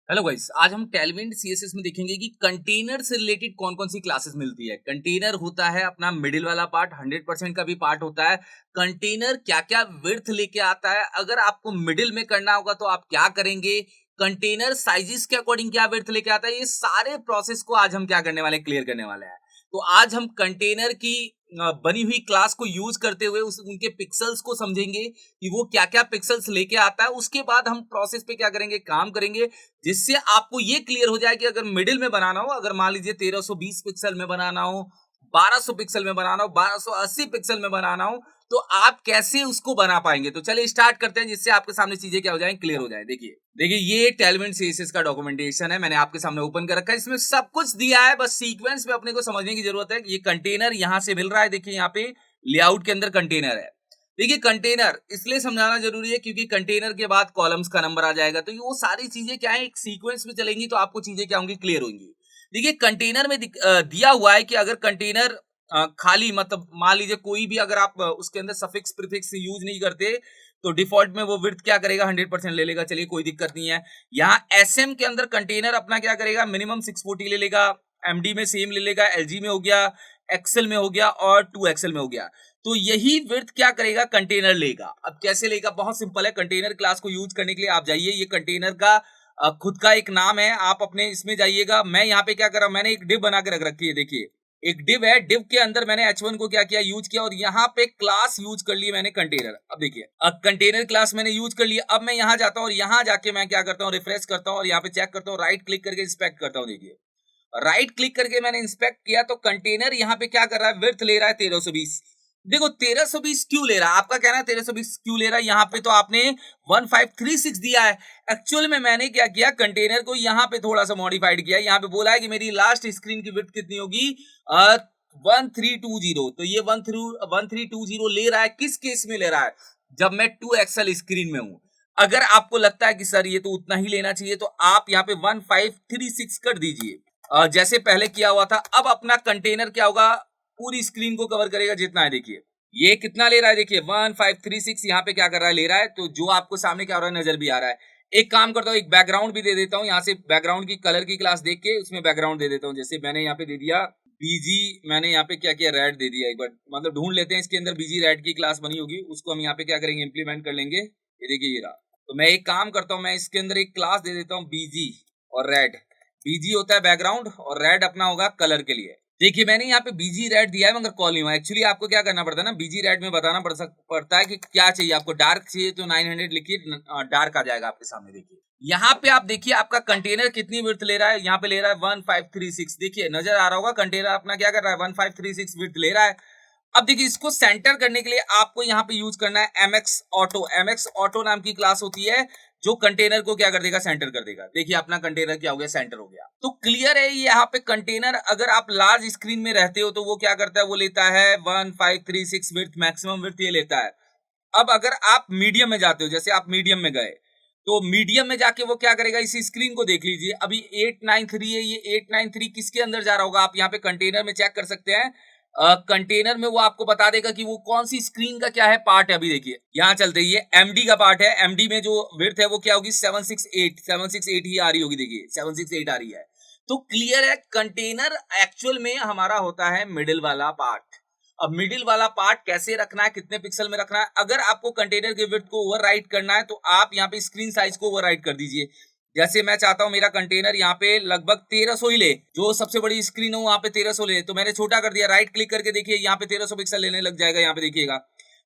Hello guys, आज हम Tailwind CSS में देखेंगे कि कंटेनर से रिलेटेड कौन कौन सी क्लासेस मिलती है। कंटेनर होता है अपना मिडिल वाला पार्ट, 100% का भी पार्ट होता है। कंटेनर क्या क्या विड्थ लेके आता है, अगर आपको मिडिल में करना होगा तो आप क्या करेंगे। कंटेनर साइजेस के अकॉर्डिंग क्या विड्थ लेके आता है, ये सारे प्रोसेस को आज हम क्या करने वाले हैं, क्लियर करने वाले हैं। तो आज हम कंटेनर की बनी हुई क्लास को यूज करते हुए उनके पिक्सल्स को समझेंगे कि वो क्या क्या पिक्सल्स लेके आता है। उसके बाद हम प्रोसेस पे क्या करेंगे, काम करेंगे, जिससे आपको ये क्लियर हो जाए कि अगर मिडिल में बनाना हो, अगर मान लीजिए 1320 पिक्सल में बनाना हो, 1200 पिक्सल में बनाना हो, 1280 पिक्सल में बनाना हो, तो आप कैसे उसको बना पाएंगे। तो चलिए स्टार्ट करते हैं, जिससे आपके सामने चीजें क्या हो जाए, क्लियर हो जाए। देखिए देखिए ये टेलविंड सीएसएस का डॉक्यूमेंटेशन है, मैंने आपके सामने ओपन कर रखा है। इसमें सब कुछ दिया है, बस सीक्वेंस में अपने को समझने की जरूरत है कि ये कंटेनर यहां से मिल रहा है। देखिए यहाँ पे लेआउट के अंदर कंटेनर है। देखिए कंटेनर इसलिए समझाना जरूरी है क्योंकि कंटेनर के बाद कॉलम्स का नंबर आ जाएगा, तो ये वो सारी चीजें क्या है, एक सीक्वेंस में चलेंगी तो आपको चीजें क्या होंगी, क्लियर होंगी। देखिए कंटेनर में दिया हुआ है कि अगर कंटेनर खाली, मतलब मान लीजिए कोई भी, अगर आप उसके अंदर सफिक्स प्रीफिक्स यूज नहीं करते तो डिफॉल्ट में वो विड्थ क्या करेगा, 100% ले लेगा। चलिए कोई दिक्कत नहीं है। यहाँ एसएम के अंदर कंटेनर अपना क्या करेगा, मिनिमम 640 ले लेगा, एमडी में सेम ले लेगा, एलजी में हो गया, एक्सेल में हो गया और 2 एक्सेल में हो गया। तो यही विड्थ क्या करेगा, कंटेनर लेगा। अब कैसे लेगा, बहुत सिंपल है। कंटेनर क्लास को यूज करने के लिए आप जाइए, ये कंटेनर का खुद का एक नाम है, आप अपने इसमें जाइएगा। मैं यहाँ पे क्या कर रहा हूं, मैंने एक डिव बना के रख रखी है। देखिए एक डिव है, डिव के अंदर मैंने h1 को क्या किया, यूज किया, और यहाँ पे क्लास यूज कर ली मैंने कंटेनर। अब देखिए अब कंटेनर क्लास मैंने यूज कर लिया। अब मैं यहाँ जाता हूँ और यहाँ जाके मैं क्या करता हूँ, रिफ्रेश करता हूँ और यहाँ पे चेक करता हूँ, राइट क्लिक करके इंस्पेक्ट करता हूँ। देखिए राइट क्लिक करके मैंने इंस्पेक्ट किया तो कंटेनर यहाँ पे क्या कर रहा है, विड्थ ले रहा है 1320। देखो 1320 क्यों ले रहा है, आपका कहना है 1320 क्यों ले रहा है, यहाँ पे तो आपने 1536 दिया है। एक्चुअल में मैंने क्या किया, कंटेनर को यहाँ पे थोड़ा सा मॉडिफाइड किया। यहाँ पे बोला है कि मेरी लास्ट स्क्रीन की विड्थ कितनी होगी, 1320। तो ये 1320 ले रहा है, किस केस में ले रहा है, जब मैं 2 एक्सएल स्क्रीन में हूं। अगर आपको लगता है कि सर ये तो उतना ही लेना चाहिए, तो आप यहाँ पे 1536 कर दीजिए, जैसे पहले किया हुआ था। अब अपना कंटेनर क्या होगा, पूरी स्क्रीन को कवर करेगा जितना है। देखिए ये कितना ले रहा है, देखिए 1536 यहाँ पे क्या कर रहा है, ले रहा है। तो जो आपको सामने क्या हो रहा है, नजर भी आ रहा है। एक काम करता हूँ, एक बैकग्राउंड भी दे देता हूँ, यहाँ से बैकग्राउंड की कलर की क्लास देख के उसमें बैकग्राउंड दे देता हूँ। जैसे मैंने यहाँ पे दे दिया बीजी, मैंने यहाँ पे क्या किया, रेड दे दिया। एक बार मतलब ढूंढ लेते हैं, इसके अंदर बीजी रेड की क्लास बनी होगी, उसको हम यहाँ पे क्या करेंगे, इंप्लीमेंट कर लेंगे। ये देखिए ये रहा। तो मैं एक काम करता हूँ, मैं इसके अंदर एक क्लास दे देता हूँ बीजी और रेड। बीजी होता है बैकग्राउंड और रेड अपना होगा कलर के लिए। देखिए मैंने यहाँ पे बीजी रेड दिया है मगर कॉल नहीं हुआ। एक्चुअली आपको क्या करना पड़ता है ना, बीजी रेड में बताना पड़ता है कि क्या चाहिए आपको। डार्क चाहिए तो 900 लिखिए, डार्क आ जाएगा आपके सामने। देखिए यहाँ पे आप देखिए आपका कंटेनर कितनी विड्थ ले रहा है, यहाँ पे ले रहा है 1536। देखिए नजर आ रहा होगा, कंटेनर अपना क्या कर रहा है, 1536 विड्थ ले रहा है। अब देखिए इसको सेंटर करने के लिए आपको यहाँ पे यूज करना है एमएक्स ऑटो। एमएक्स ऑटो नाम की क्लास होती है जो कंटेनर को क्या कर देगा, सेंटर कर देगा। देखिए अपना कंटेनर क्या हो गया, सेंटर हो गया। तो क्लियर है, यहाँ पे कंटेनर अगर आप लार्ज स्क्रीन में रहते हो तो वो क्या करता है, वो लेता है 1536 विड्थ, मैक्सिमम विड्थ ये लेता है। अब अगर आप मीडियम में जाते हो, जैसे आप मीडियम में गए तो मीडियम में जाके वो क्या करेगा, इसी स्क्रीन को देख लीजिए। अभी 893 है, ये 893 किसके अंदर जा रहा होगा, आप यहाँ पे कंटेनर में चेक कर सकते हैं। कंटेनर में वो आपको बता देगा कि वो कौन सी स्क्रीन का क्या है पार्ट है। अभी देखिए यहाँ चलते ही, ये एमडी का पार्ट है। एमडी में जो विड्थ है वो क्या होगी, 768 ही आ रही होगी। देखिए 768 आ रही है। तो क्लियर है, कंटेनर एक्चुअल में हमारा होता है मिडिल वाला पार्ट। अब मिडिल वाला पार्ट कैसे रखना है, कितने पिक्सल में रखना है, अगर आपको कंटेनर के विड्थ को ओवरराइट करना है तो आप यहाँ पे स्क्रीन साइज को ओवरराइट कर दीजिए। जैसे मैं चाहता हूं मेरा कंटेनर यहाँ पे लगभग 1300 ही ले, जो सबसे बड़ी स्क्रीन हो वहां पे 1300 ले, तो मैंने छोटा कर दिया। राइट क्लिक करके देखिए यहाँ पे 1300 पिक्सल लेने लग जाएगा। यहाँ पे देखिएगा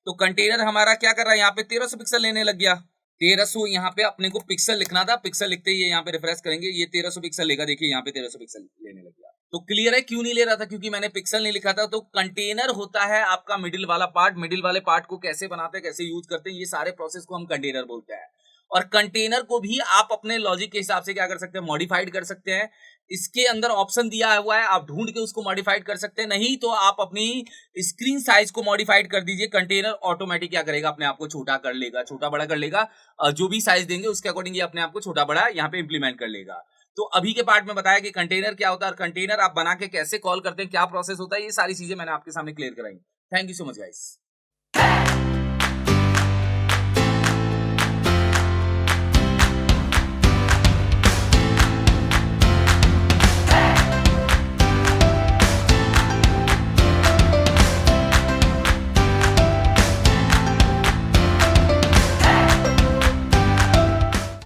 तो कंटेनर हमारा क्या कर रहा है, यहाँ पे 1300 पिक्सल लेने लग गया। 1300 यहाँ पे अपने को पिक्सल लिखना था, पिक्सल लिखते ही यहाँ पे रिफ्रेश करेंगे, ये 1300 पिक्सल लेगा। देखिए यहाँ पे 1300 पिक्सल लेने लग गया। तो क्लियर है क्यों नहीं ले रहा था, क्योंकि मैंने पिक्सल नहीं लिखा था। तो कंटेनर होता है आपका मिडिल वाला पार्ट। मिडिल वाले पार्ट को कैसे बनाते हैं, कैसे यूज करते हैं, ये सारे प्रोसेस को हम कंटेनर बोलते हैं। और कंटेनर को भी आप अपने लॉजिक के हिसाब से क्या कर सकते हैं, मॉडिफाइड कर सकते हैं। इसके अंदर ऑप्शन दिया हुआ है, आप ढूंढ के उसको मॉडिफाइड कर सकते हैं। नहीं तो आप अपनी स्क्रीन साइज को मॉडिफाइड कर दीजिए, कंटेनर ऑटोमेटिक क्या करेगा, अपने आप को छोटा कर लेगा, छोटा बड़ा कर लेगा। जो भी साइज देंगे उसके अकॉर्डिंग ये अपने आप को छोटा बड़ा यहाँ पे इंप्लीमेंट कर लेगा। तो अभी के पार्ट में बताया कि कंटेनर क्या होता है और कंटेनर आप बना के कैसे कॉल करते हैं, क्या प्रोसेस होता है, ये सारी चीजें मैंने आपके सामने क्लियर कराई। Thank you so much guys.